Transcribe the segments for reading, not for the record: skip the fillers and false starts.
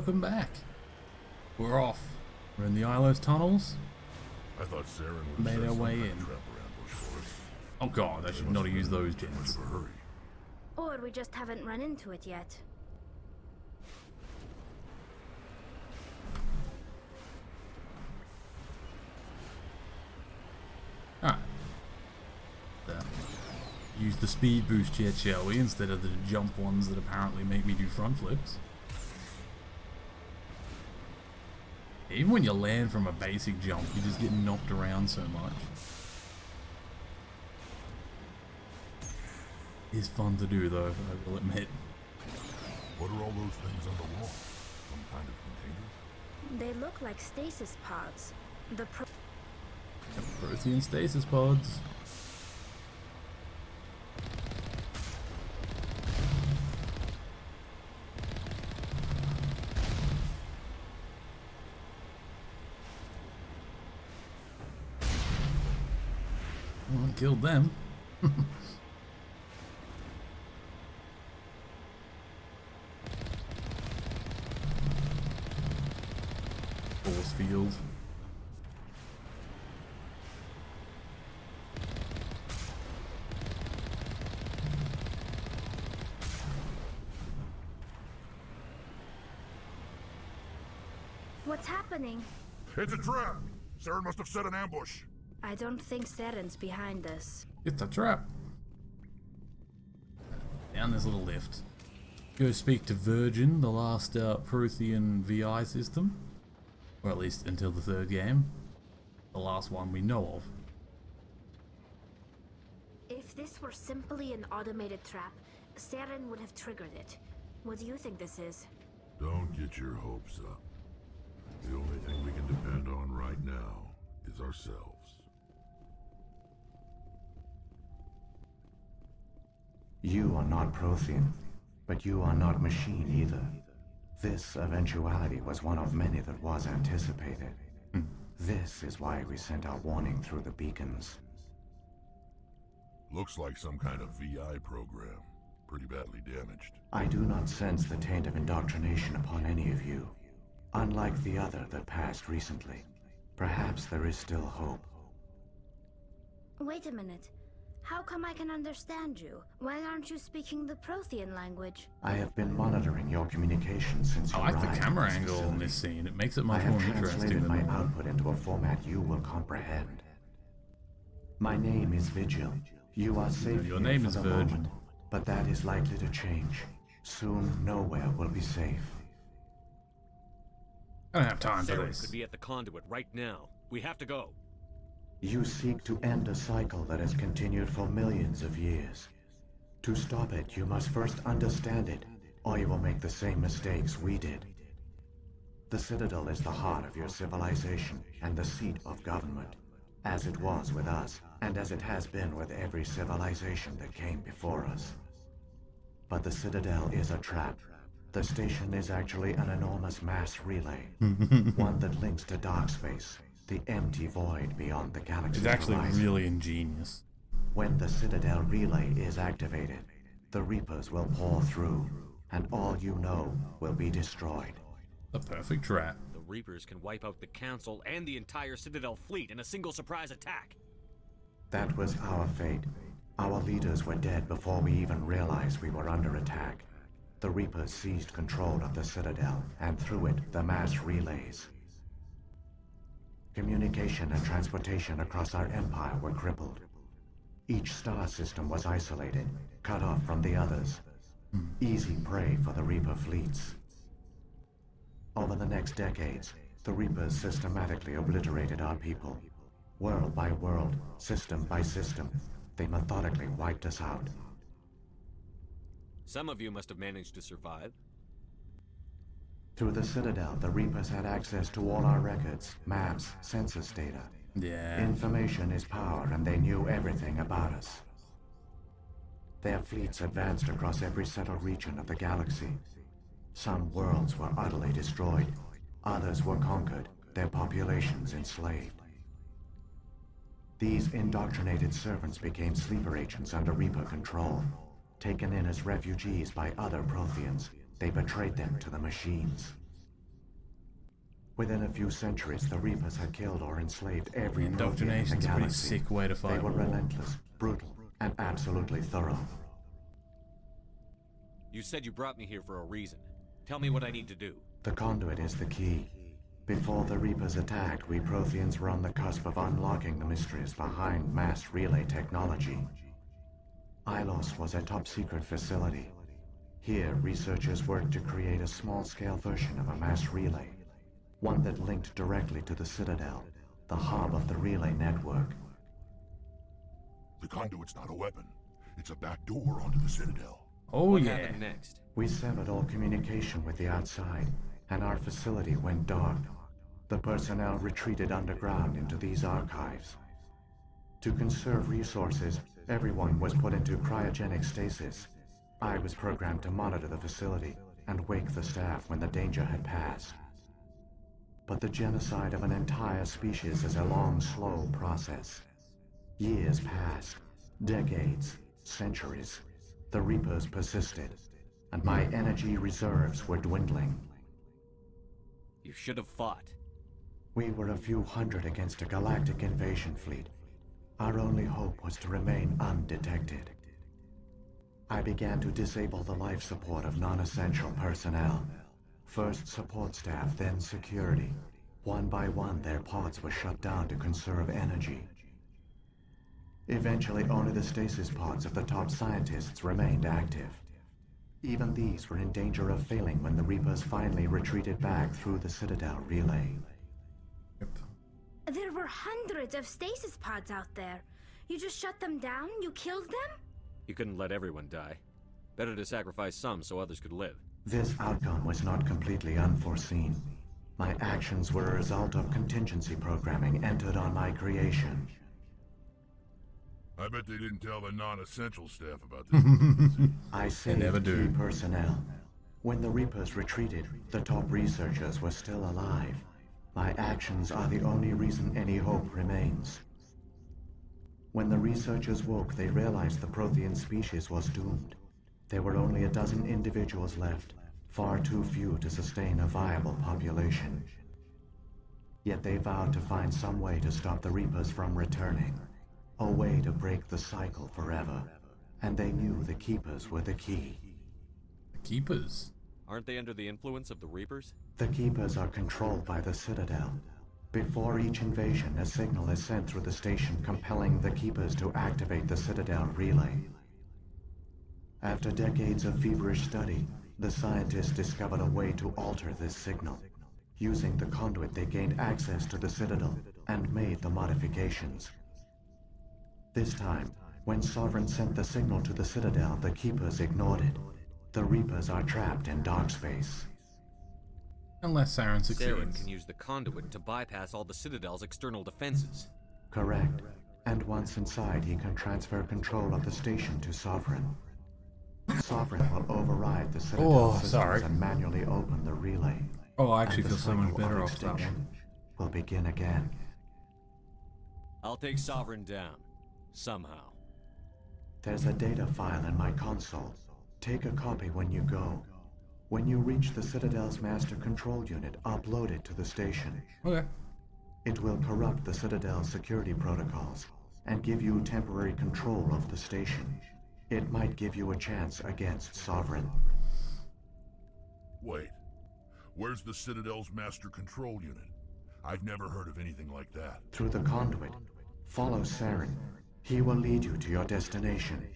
welcome back. We're off. We're in the Ilos tunnels. I thought Saren would Made our way in. trap or ambush for us. Oh god, I should not have used those gens. Much of a hurry. Or we just haven't run into it yet. Alright. Use the speed boost jet, shall we, instead of the jump ones that apparently make me do front flips. Even when you land from a basic jump, you just get knocked around so much. It's fun to do though, I will admit. What are all those things on the wall? Some kind of containers? They look like stasis pods. The Prothean stasis pods. Well, I killed them. Force field. What's happening? It's a trap! Saren must have set an ambush. I don't think Saren's behind this. It's a trap. Down this little lift. Go speak to Virgin, the last Prothean VI system. Or at least until the third game. The last one we know of. If this were simply an automated trap, Saren would have triggered it. What do you think this is? Don't get your hopes up. The only thing we can depend on right now is ourselves. You are not Prothean, but you are not machine either. This eventuality was one of many that was anticipated. This is why we sent our warning through the beacons. Looks like some kind of VI program. Pretty badly damaged. I do not sense the taint of indoctrination upon any of you. Unlike the other that passed recently. Perhaps there is still hope. Wait a minute. How come I can understand you? Why aren't you speaking the Prothean language? I have been monitoring your communications since you I like arrived the camera at this angle in facility. this scene. It makes it I much have more interesting translated than my normal. output into a format you will comprehend. My name is Vigil. You are safe Your here name for is the Virgin. moment, but that is likely to change. Soon, nowhere will be safe. I don't have time for Saren this. could be at the conduit right now. We have to go. You seek to end a cycle that has continued for millions of years. To stop it, you must first understand it, or you will make the same mistakes we did. The Citadel is the heart of your civilization and the seat of government, as it was with us, and as it has been with every civilization that came before us. But the Citadel is a trap. The station is actually an enormous mass relay, one that links to dark space, the empty void beyond the galaxy's It's actually horizon. really ingenious. When the Citadel relay is activated, the Reapers will pour through, and all you know will be destroyed. A perfect trap. The Reapers can wipe out the Council and the entire Citadel fleet in a single surprise attack. That was our fate. Our leaders were dead before we even realized we were under attack. The Reapers seized control of the Citadel, and through it, the mass relays. Communication and transportation across our empire were crippled. Each star system was isolated, cut off from the others. Easy prey for the Reaper fleets. Over the next decades, the Reapers systematically obliterated our people. World by world, system by system, they methodically wiped us out. Some of you must have managed to survive. Through the Citadel, the Reapers had access to all our records, maps, census data. Yeah. Information is power, and they knew everything about us. Their fleets advanced across every settled region of the galaxy. Some worlds were utterly destroyed. Others were conquered, their populations enslaved. These indoctrinated servants became sleeper agents under Reaper control. Taken in as refugees by other Protheans, they betrayed them to the machines. Within a few centuries, the Reapers had killed or enslaved every Prothean in the Indoctrination's a pretty galaxy. sick way to They fight were war. relentless, brutal, and absolutely thorough. You said you brought me here for a reason. Tell me what I need to do. The conduit is the key. Before the Reapers attacked, we Protheans were on the cusp of unlocking the mysteries behind mass relay technology. Ilos was a top-secret facility. Here, researchers worked to create a small-scale version of a mass relay, one that linked directly to the Citadel, the hub of the relay network. The conduit's not a weapon. It's a back door onto the Citadel. Oh What yeah. happened next? We severed all communication with the outside, and our facility went dark. The personnel retreated underground into these archives. To conserve resources, everyone was put into cryogenic stasis. I was programmed to monitor the facility and wake the staff when the danger had passed. But the genocide of an entire species is a long, slow process. Years passed, decades, centuries. The Reapers persisted, and my energy reserves were dwindling. You should have fought. We were a few hundred against a galactic invasion fleet. Our only hope was to remain undetected. I began to disable the life support of non-essential personnel. First support staff, then security. One by one, their pods were shut down to conserve energy. Eventually, only the stasis pods of the top scientists remained active. Even these were in danger of failing when the Reapers finally retreated back through the Citadel relay. Yep. There were hundreds of stasis pods out there. You just shut them down? You killed them? You couldn't let everyone die. Better to sacrifice some so others could live. This outcome was not completely unforeseen. My actions were a result of contingency programming entered on my creation. I bet they didn't tell the non-essential staff about this. I saved never do. key personnel. When the Reapers retreated, the top researchers were still alive. My actions are the only reason any hope remains. When the researchers woke, they realized the Prothean species was doomed. There were only a dozen individuals left, far too few to sustain a viable population. Yet they vowed to find some way to stop the Reapers from returning. A way to break the cycle forever. And they knew the Keepers were the key. The Keepers. Aren't they under the influence of the Reapers? The Keepers are controlled by the Citadel. Before each invasion, a signal is sent through the station compelling the Keepers to activate the Citadel relay. After decades of feverish study, the scientists discovered a way to alter this signal. Using the conduit, they gained access to the Citadel and made the modifications. This time, when Sovereign sent the signal to the Citadel, the Keepers ignored it. The Reapers are trapped in dark space. Unless Saren Saren succeeds. can use the conduit to bypass all the Citadel's external defenses. Correct. And once inside, he can transfer control of the station to Sovereign. Sovereign will override the Citadel systems sorry. and manually open the relay. Oh, I actually And the feel so much cycle of better off that extinction one. will begin again. I'll take Sovereign down. Somehow. There's a data file in my console. Take a copy when you go. When you reach the Citadel's master control unit, upload it to the station. Okay. It will corrupt the Citadel's security protocols and give you temporary control of the station. It might give you a chance against Sovereign. Wait. Where's the Citadel's master control unit? I've never heard of anything like that. Through the conduit, follow Saren. He will lead you to your destination.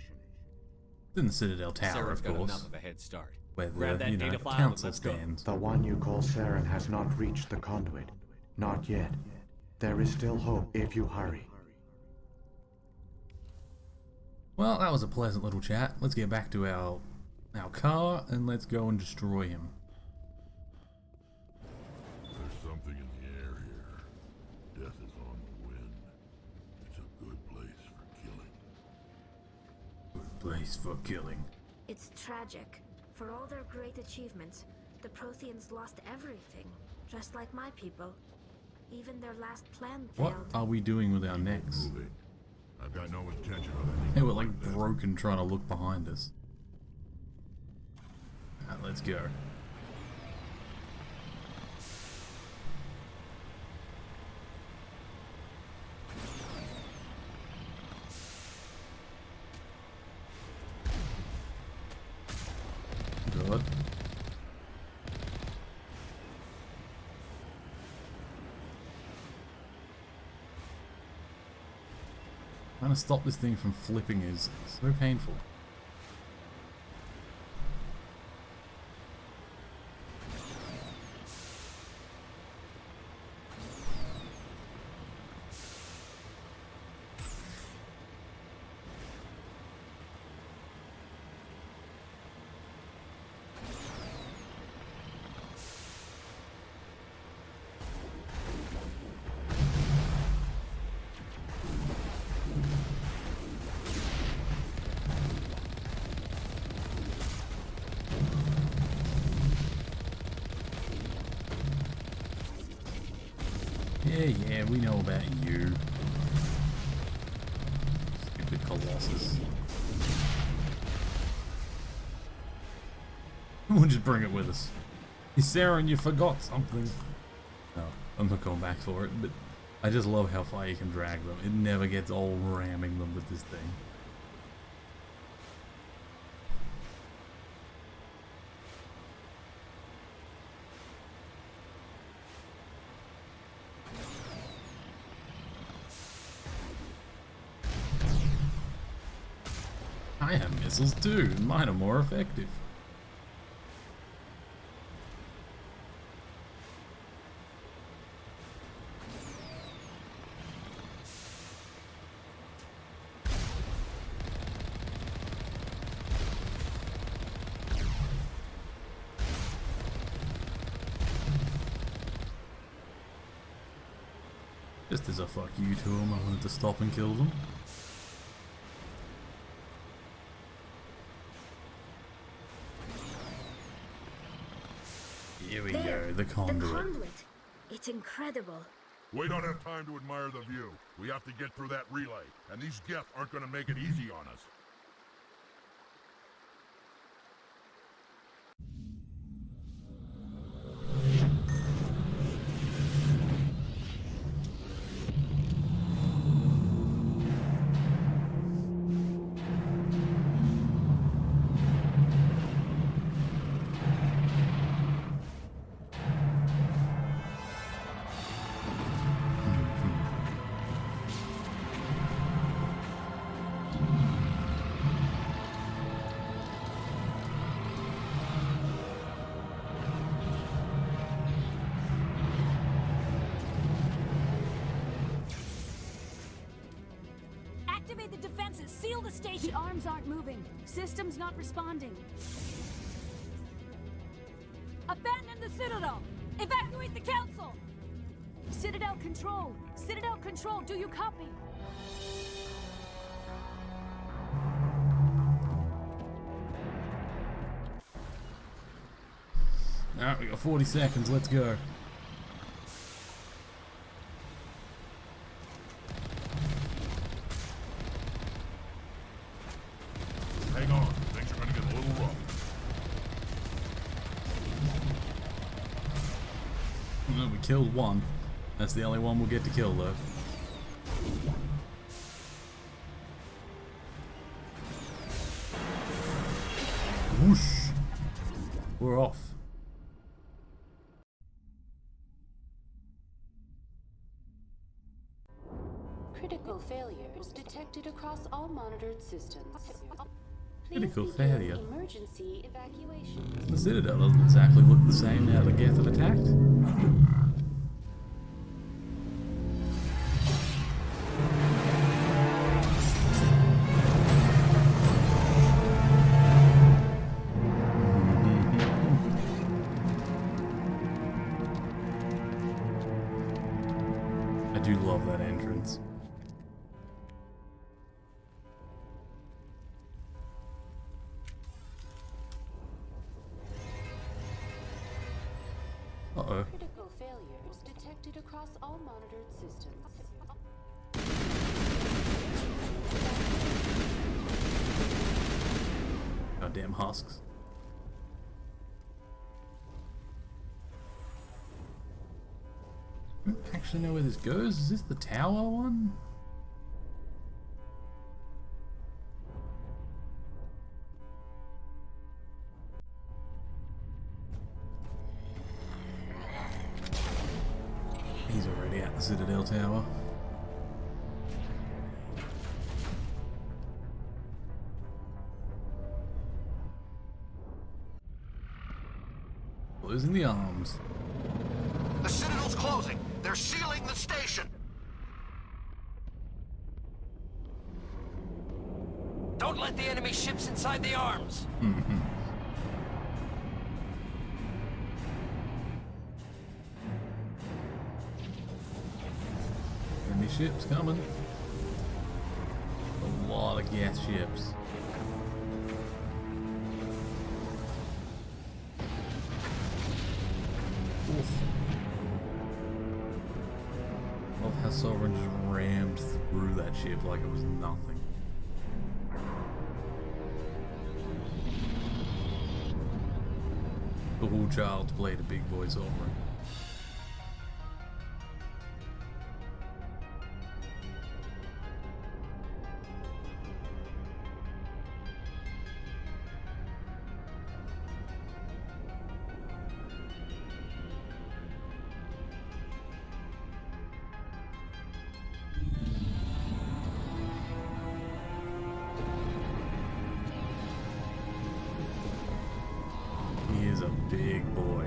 In the Citadel Tower, Saren's of got course. enough of a head start. Where Grab the, that you know, data file and council let's go. stands. The one you call Saren has not reached the conduit. Not yet. There is still hope if you hurry. Well, that was a pleasant little chat. Let's get back to our car and let's go and destroy him. There's something in the air here. Death is on the wind. It's a good place for killing. Good place for killing. It's tragic. For all their great achievements, the Protheans lost everything, just like my people. Even their last plan What failed. are we doing with our necks? Moving. I've got no intention of anything. Hey, we're like broken trying to look behind us. Alright, let's go. Trying to stop this thing from flipping is so painful. Yeah, we know about you. Stupid Colossus. We'll just bring it with us. Hey, Saren, you forgot something. No, I'm not going back for it, but I just love how far you can drag them. It never gets old ramming them with this thing. I have missiles too, and mine are more effective. Just as a fuck you to them, I wanted to stop and kill them. Here we go, the conduit. The conduit. It's incredible. We don't have time to admire the view. We have to get through that relay, and these Geth aren't going to make it easy on us. Activate the defenses! Seal the station! The arms aren't moving. Systems not responding. Abandon the Citadel! Evacuate the Council! Citadel Control! Citadel Control, do you copy? Alright, we got 40 seconds, let's go. Hang on, things are going to get a little rough. Well, we killed one. That's the only one we'll get to kill though. Whoosh! We're off. Critical failures detected across all monitored systems. Critical Please failure? begin emergency evacuation. The Citadel doesn't exactly look the same now the Geth have attacked. I do love that entrance. Uh-oh. Critical failures detected across all monitored systems. Goddamn husks. I don't actually know where this goes. Is this the tower one? He's already at the Citadel tower. losing the arms. The Citadel's closing. They're sealing the station. Don't let the enemy ships inside the arms. Enemy ships coming. A lot of gas ships. Oof. Love how Sovereign just rammed through that ship like it was nothing. The whole child played a big boy Sovereign. He is a big boy.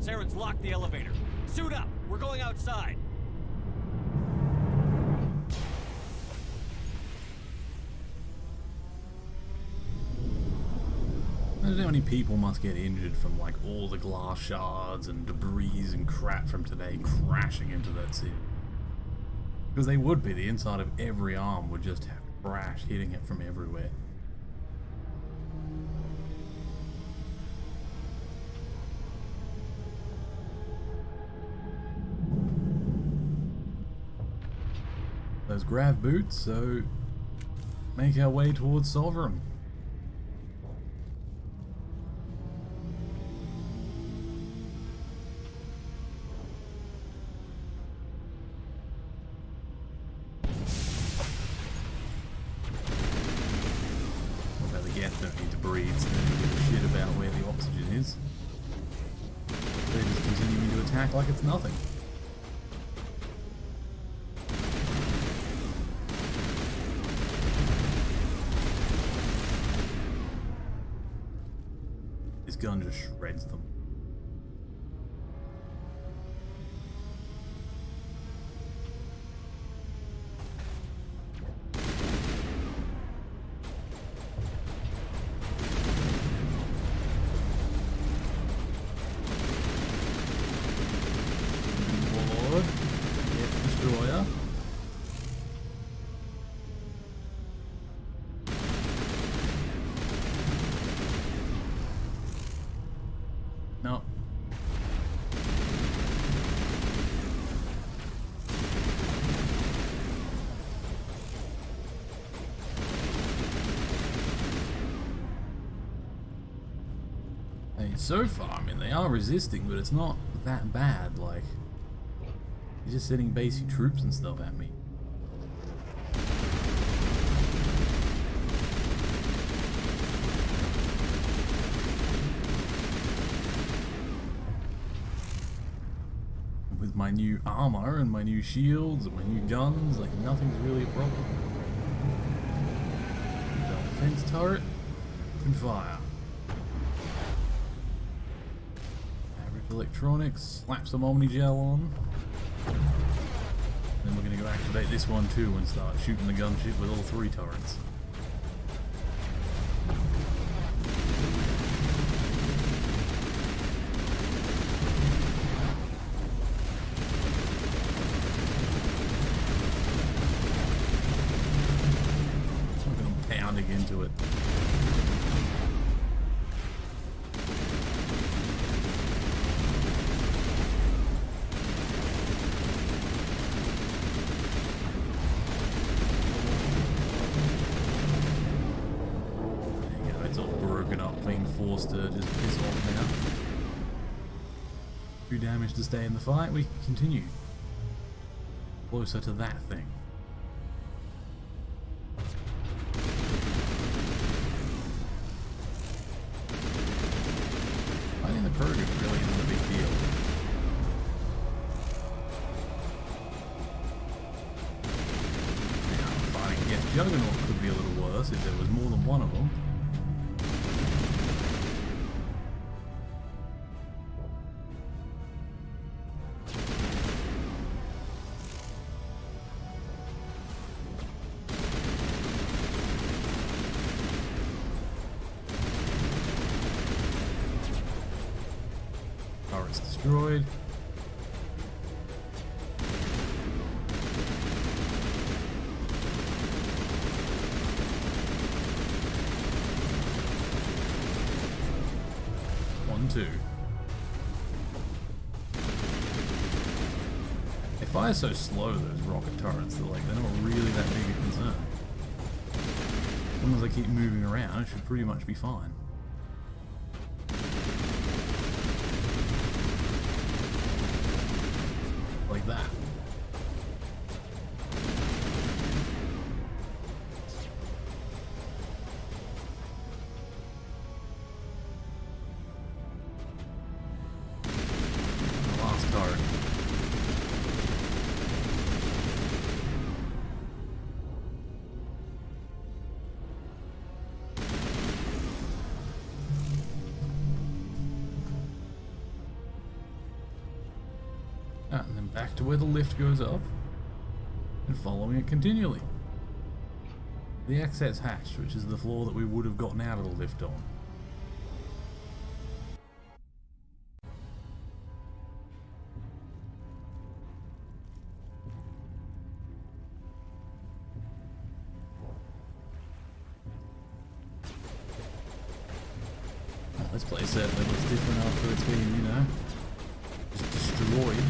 Saren's locked the elevator. Suit up. We're going outside. Imagine how many people must get injured from like all the glass shards and debris and crap from today crashing into that city. Because they would be, the inside of every arm would just have crash hitting it from everywhere. Those grav boots, so make our way towards Sovereign. Don't need to breathe, so they don't give a shit about where the oxygen is. They're just continuing to attack like it's nothing. This gun just shreds them. Destroyer. No. Hey, so far, I mean, they are resisting, but it's not that bad, like... He's just sending basic troops and stuff at me. With my new armor and my new shields and my new guns, like nothing's really a problem. Defense turret, open fire. Average electronics, slap some Omni-Gel on. Then we're going to go activate this one too and start shooting the gunship with all 3 turrets. Look at them pounding into it. Being forced to just piss off now. 2 damage to stay in the fight, we can continue. Closer to that thing. I think the Krogan really isn't a big deal. worse if there was more than one of them. Turret's destroyed. Two. They fire so slow, those rocket turrets, they're not really that big a concern. As long as they keep moving around, it should pretty much be fine. Like that. And then back to where the lift goes up, and following it continually. The access hatch, which is the floor that we would have gotten out of the lift on. Well, this place certainly looks different after it's been, you know, just destroyed.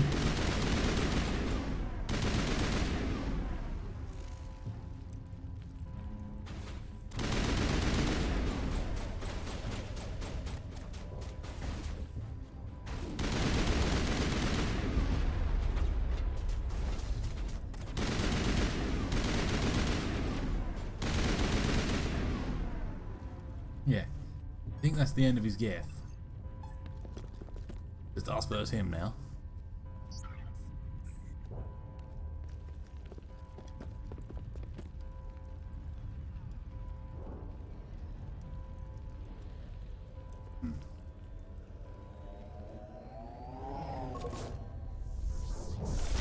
Yeah, I think that's the end of his geth. Just ask first him now.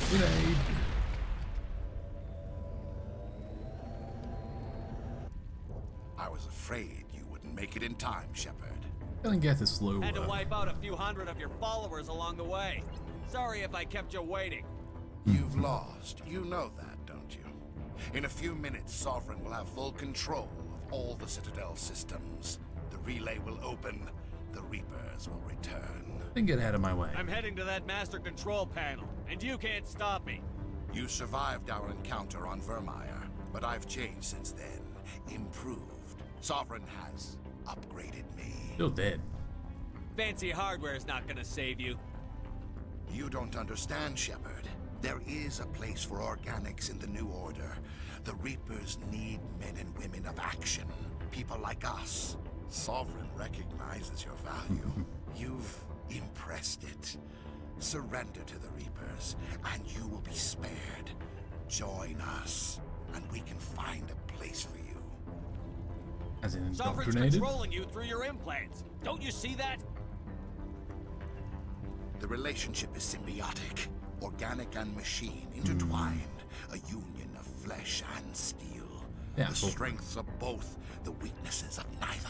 Grenade. I was afraid you wouldn't make it in time, Shepard. Killing geth is slow Had to work. wipe out a few hundred of your followers along the way. Sorry if I kept you waiting. You've lost. You know that, don't you? In a few minutes, Sovereign will have full control of all the Citadel systems. The relay will open. The Reapers will return. Then get out of my way. I'm heading to that master control panel, and you can't stop me. You survived our encounter on Vermeer, but I've changed since then. Improved. Sovereign has upgraded me. Still dead. Fancy hardware is not gonna save you. You don't understand, Shepard. There is a place for organics in the New Order. The Reapers need men and women of action. People like us. Sovereign recognizes your value. You've impressed it. Surrender to the Reapers, and you will be spared. Join us, and we can find a place for you. As in Sovereign's indoctrinated? controlling you through your implants. Don't you see that? The relationship is symbiotic. Organic and machine intertwined. A union of flesh and steel. Yeah, The cool. strengths of both, the weaknesses of neither.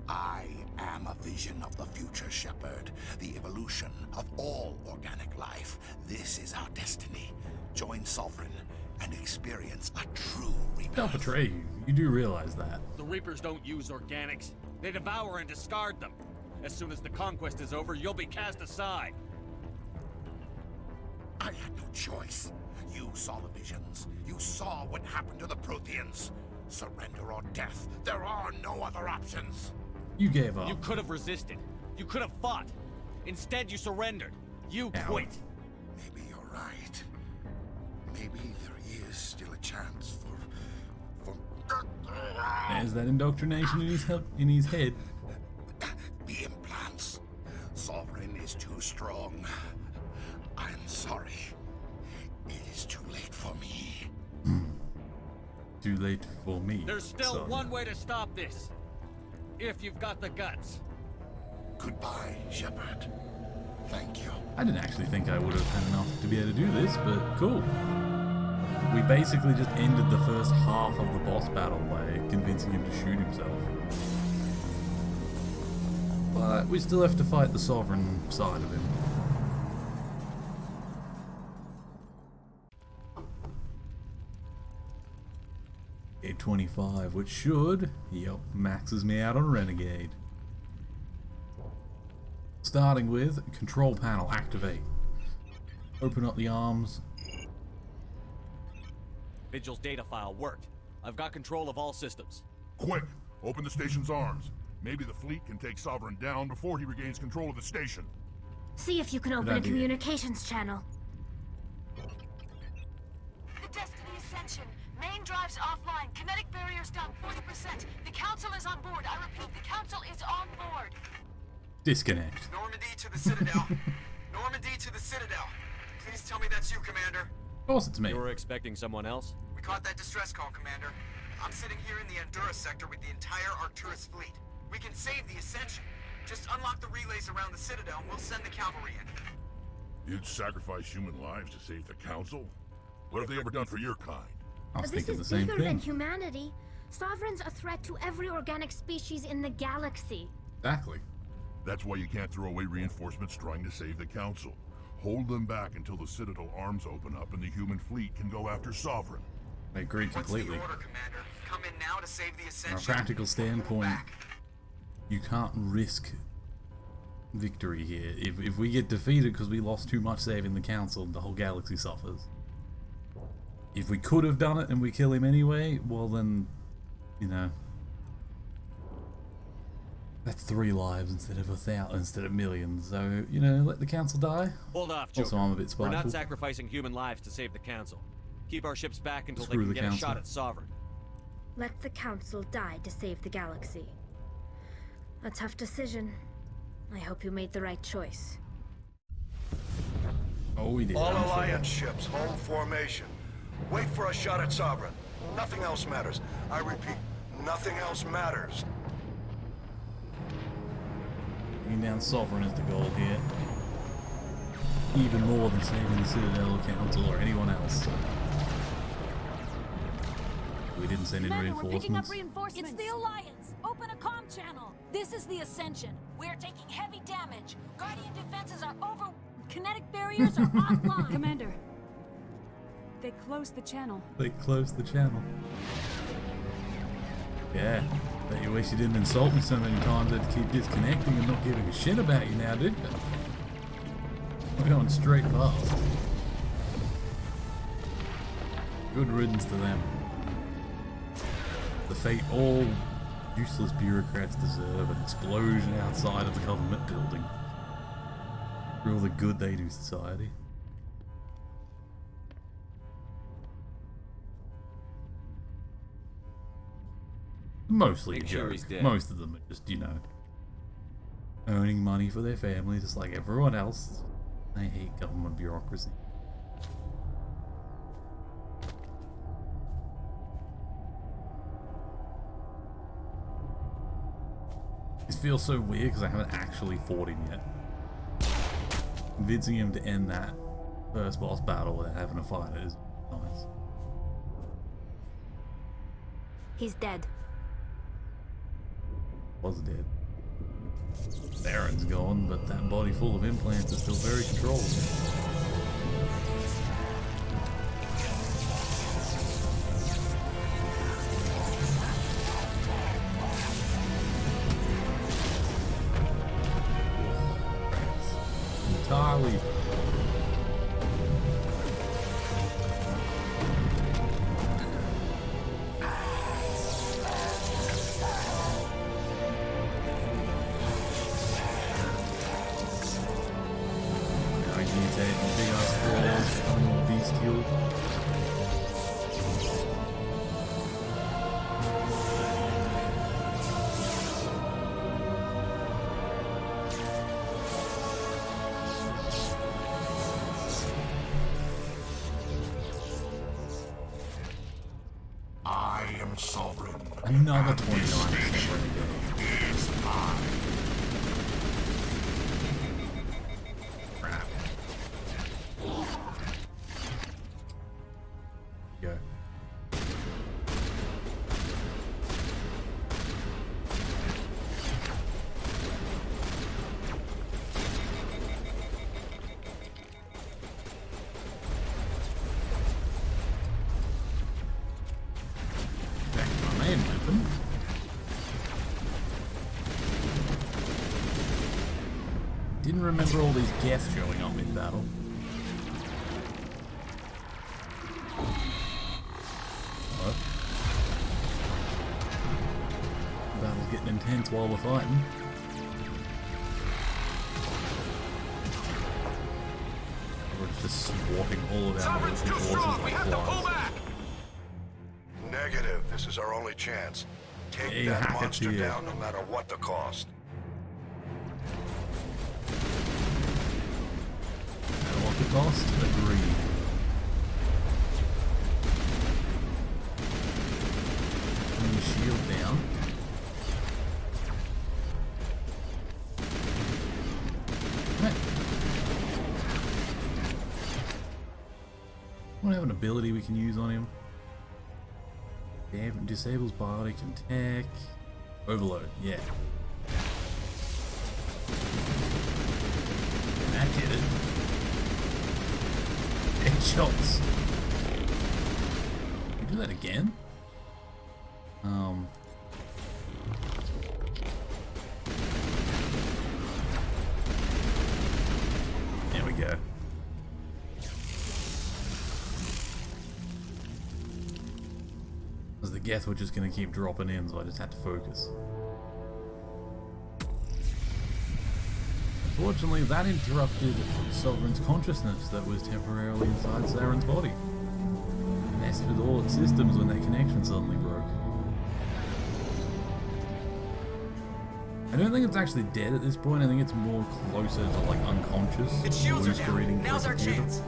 I am a vision of the future, Shepard. The evolution of all organic life. This is our destiny. Join Sovereign and experience a true rebirth. They'll betray you. You do realize that. The Reapers don't use organics. They devour and discard them. As soon as the conquest is over, you'll be cast aside. I had no choice. You saw the visions. You saw what happened to the Protheans. Surrender or death. There are no other options. You gave up. You could have resisted. You could have fought. Instead, you surrendered. You Ow. quit. Maybe you're right. Maybe there is still a chance for... There's that indoctrination in his head. The implants. Sovereign is too strong. I'm sorry. It is too late for me. too late for me. There's still son. one way to stop this. If you've got the guts. Goodbye, Shepard. Thank you. I didn't actually think I would have had enough to be able to do this, but cool. We basically just ended the first half of the boss battle by convincing him to shoot himself. But we still have to fight the Sovereign side of him. A 25, which should, yep, maxes me out on Renegade. Starting with control panel, activate. Open up the arms. Vigil's data file worked. I've got control of all systems. Quick! Open the station's arms. Maybe the fleet can take Sovereign down before he regains control of the station. See if you can open a idea. communications channel. The Destiny Ascension. Main drives offline. Kinetic barriers down 40%. The Council is on board. I repeat, the Council is on board. Disconnect. Normandy to the Citadel. Normandy to the Citadel. Please tell me that's you, Commander. Of course it's me. You were expecting someone else? We caught that distress call, Commander. I'm sitting here in the Endura sector with the entire Arcturus fleet. We can save the Ascension. Just unlock the relays around the Citadel and we'll send the cavalry in. You'd sacrifice human lives to save the Council? What have they ever done for your kind? I was But this thinking the is same bigger than thing. humanity. Sovereign's a threat to every organic species in the galaxy. Exactly. That's why you can't throw away reinforcements trying to save the Council. Hold them back until the Citadel arms open up and the human fleet can go after Sovereign. I agree What's completely. the order, Commander? Come in now to save the From Ascension. a practical standpoint, Back. you can't risk victory here. If we get defeated because we lost too much saving the Council, the whole galaxy suffers. If we could have done it and we kill him anyway, well then, you know, that's 3 lives instead of 1,000, instead of millions. So, you know, let the Council die. Hold off, Joker. Also, I'm a bit We're spiteful. not sacrificing human lives to save the Council. Keep our ships back until Screw they can the get Council. a shot at Sovereign. Let the Council die to save the galaxy. A tough decision. I hope you made the right choice. Oh, we did. All I'm sure. Alliance ships, home formation. Wait for a shot at Sovereign. Nothing else matters. I repeat, nothing else matters. Bringing down Sovereign is the goal here. Even more than saving the Citadel, Council, or anyone else. We didn't send in Commander, we're picking up reinforcements. reinforcements. It's the Alliance. Open a comm channel. This is the Ascension. We're taking heavy damage. Guardian defenses are over. Kinetic barriers are offline. Commander, they closed the channel. They closed the channel. Yeah. Bet you wish you didn't insult me so many times I had to keep disconnecting and not giving a shit about you now, did you? We're going straight past. Good riddance to them. The fate all useless bureaucrats deserve, an explosion outside of the government building. For all the good they do society. Mostly a Make sure joke. he's dead. Most of them are just, you know, earning money for their family just like everyone else. I hate government bureaucracy. This feels so weird because I haven't actually fought him yet. Convincing him to end that first boss battle without having to fight it is nice. He's dead. Was dead. Baron's gone, but that body full of implants is still very controllable. Entirely. Big ass claws, becoming all bestial. I Sovereign. Another 29% is mine. Crap. Go. Back to my main weapon. Didn't remember all these Geth showing up in battle. What? Battle's getting intense while we're fighting. We're just swatting all of our military forces like flies. Negative. This is our only chance. Take Hey, that hack it monster to you. down no matter what the cost. At what the cost? Agreed. Bring your shield down. Right. Want to have an ability we can use on him? Damn, disables biotic and tech. Overload, yeah. And that did it. Headshots. Can we do that again? There we go. Because the Geth were just going to keep dropping in, so I just had to focus. Unfortunately, that interrupted Sovereign's consciousness that was temporarily inside Saren's body. Messed with all its systems when that connection suddenly broke. I don't think it's actually dead at this point. I think it's more closer to like unconscious. Its shields are loose down. breathing Now's our computer. chance.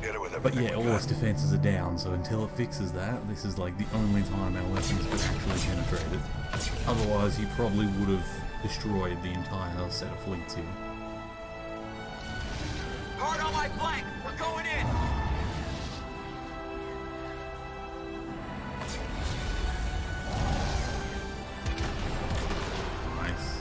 Hit it with But everything yeah, we all got. its defenses are down, so until it fixes that, this is like the only time our weapons could actually penetrate it. Otherwise, he probably would have destroyed the entire set of fleets here. Hard on my flank. We're going in. Nice.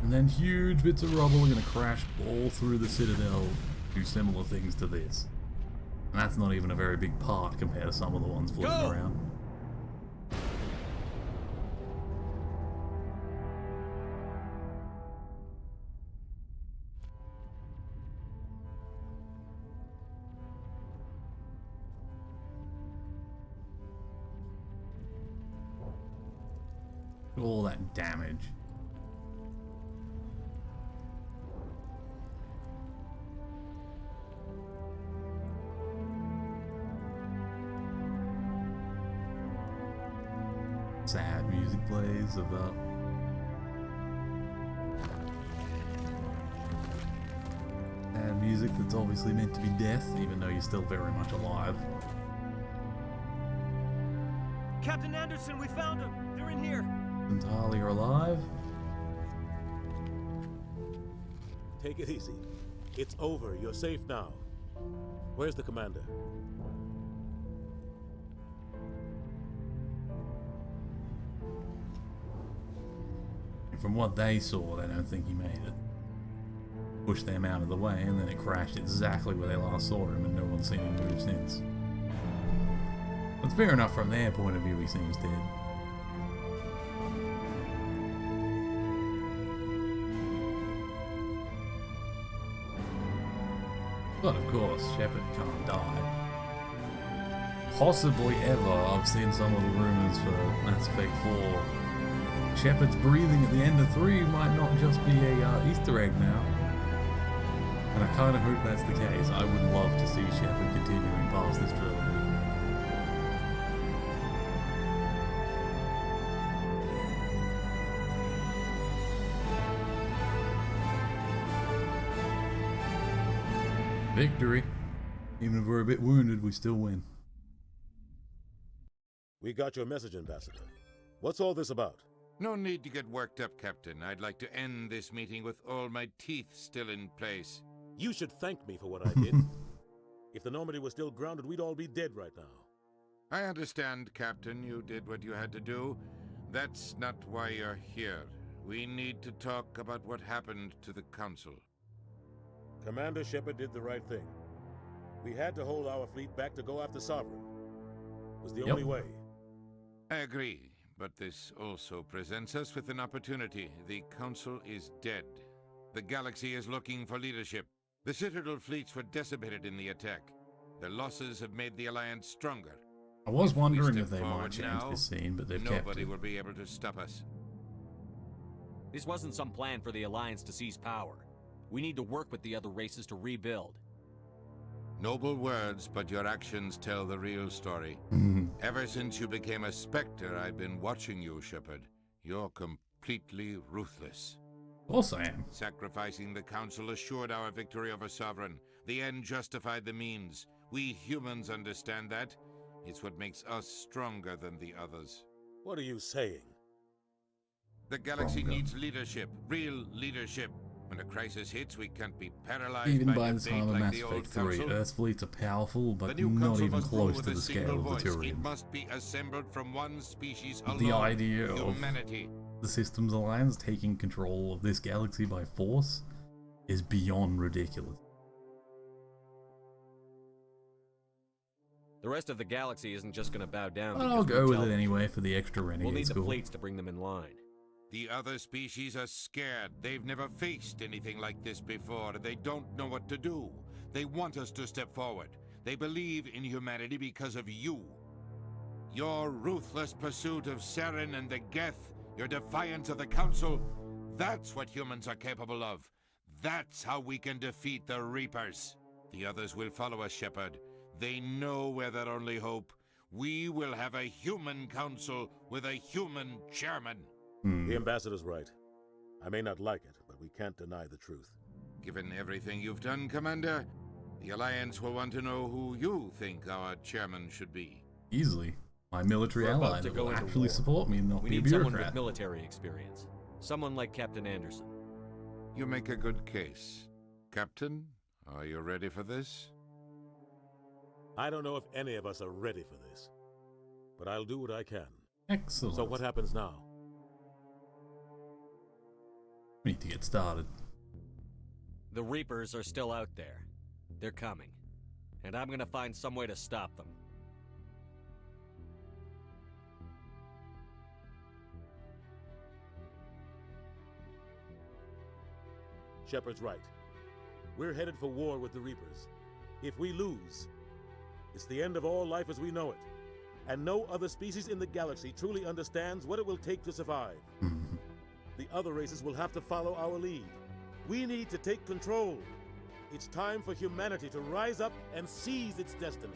And then huge bits of rubble are going to crash all through the Citadel, do similar things to this. And that's not even a very big part compared to some of the ones floating Go! around. All that damage. Sad music plays of sad music that's obviously meant to be death, even though you're still very much alive. Captain Anderson, we found them. They're in here. Entirely are alive. Take it easy. It's over. You're safe now. Where's the commander? From what they saw, they don't think he made it. Pushed them out of the way, and then it crashed exactly where they last saw him, and no one's seen him move since. It's fair enough from their point of view, he seems dead. But of course, Shepard can't die. Possibly ever, I've seen some of the rumors for Mass Effect 4. Shepard's breathing at the end of 3 might not just be a Easter egg now. And I kind of hope that's the case. I would love to see Shepard continuing past this trilogy. Victory. Even if we're a bit wounded, we still win. We got your message, Ambassador. What's all this about? No need to get worked up, Captain. I'd like to end this meeting with all my teeth still in place. You should thank me for what I did. If the Normandy was still grounded, we'd all be dead right now. I understand, Captain. You did what you had to do. That's not why you're here. We need to talk about what happened to the Council. Commander Shepard did the right thing. We had to hold our fleet back to go after Sovereign. It was the only way. I agree, but this also presents us with an opportunity. The Council is dead. The galaxy is looking for leadership. The Citadel fleets were decimated in the attack. Their losses have made the Alliance stronger. I was wondering if they might change this scene, but they've kept it. Nobody will be able to stop us. This wasn't some plan for the Alliance to seize power. We need to work with the other races to rebuild. Noble words, but your actions tell the real story. Ever since you became a Spectre, I've been watching you, Shepard. You're completely ruthless. Of course I am. Sacrificing the Council assured our victory over Sovereign. The end justified the means. We humans understand that. It's what makes us stronger than the others. What are you saying? The galaxy needs leadership, real leadership. When a crisis hits, we can't be paralyzed even by the debate time of like Mass the Effect old 3, Council. Earth's fleets are powerful, but The new not Council even must rule close with to a the scale single of the voice. Turian. It must be assembled from one species alone. The idea humanity. of the Systems Alliance taking control of this galaxy by force is beyond ridiculous. The rest of the galaxy isn't just going to bow down. But I'll go with it anyway for the extra renegade We'll need the school. fleets to bring them in line. The other species are scared. They've never faced anything like this before. They don't know what to do. They want us to step forward. They believe in humanity because of you. Your ruthless pursuit of Saren and the Geth, your defiance of the Council, that's what humans are capable of. That's how we can defeat the Reapers. The others will follow us, Shepard. They know we're their only hope. We will have a human council with a human chairman. The Ambassador's right. I may not like it, but we can't deny the truth. Given everything you've done, Commander, the Alliance will want to know who you think our chairman should be. Easily. My military We're about ally to that go will into actually war. support me and not We be a need someone bureaucrat. with military experience. Someone like Captain Anderson. You make a good case. Captain, are you ready for this? I don't know if any of us are ready for this, but I'll do what I can. Excellent. So what happens now? We need to get started. The Reapers are still out there. They're coming. And I'm gonna find some way to stop them. Shepard's right. We're headed for war with the Reapers. If we lose, it's the end of all life as we know it. And no other species in the galaxy truly understands what it will take to survive. The other races will have to follow our lead. We need to take control. It's time for humanity to rise up and seize its destiny.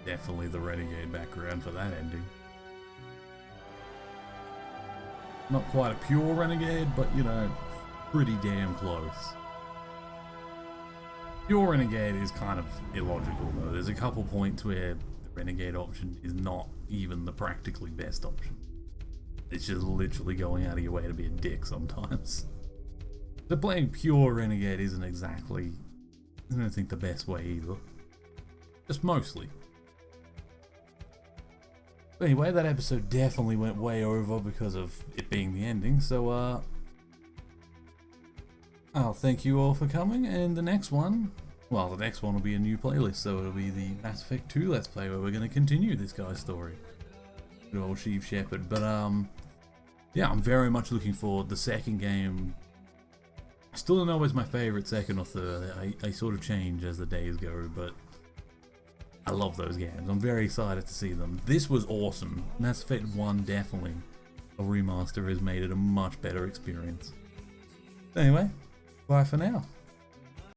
Definitely the renegade background for that ending. Not quite a pure renegade, but you know, pretty damn close. Pure renegade is kind of illogical though. There's a couple points where the renegade option is not even the practically best option. It's just literally going out of your way to be a dick sometimes. So playing pure renegade isn't exactly, I don't think, the best way either. Just mostly. But anyway, that episode definitely went way over because of it being the ending, so I'll thank you all for coming, and the next one will be a new playlist, so it'll be the Mass Effect 2 Let's Play, where we're going to continue this guy's story. Good old Sheev Shepard. But yeah, I'm very much looking forward. The second game, I still don't know it's my favourite, second or third. I sort of change as the days go, but I love those games. I'm very excited to see them. This was awesome. Mass Effect 1 definitely, a remaster has made it a much better experience. Anyway, bye for now.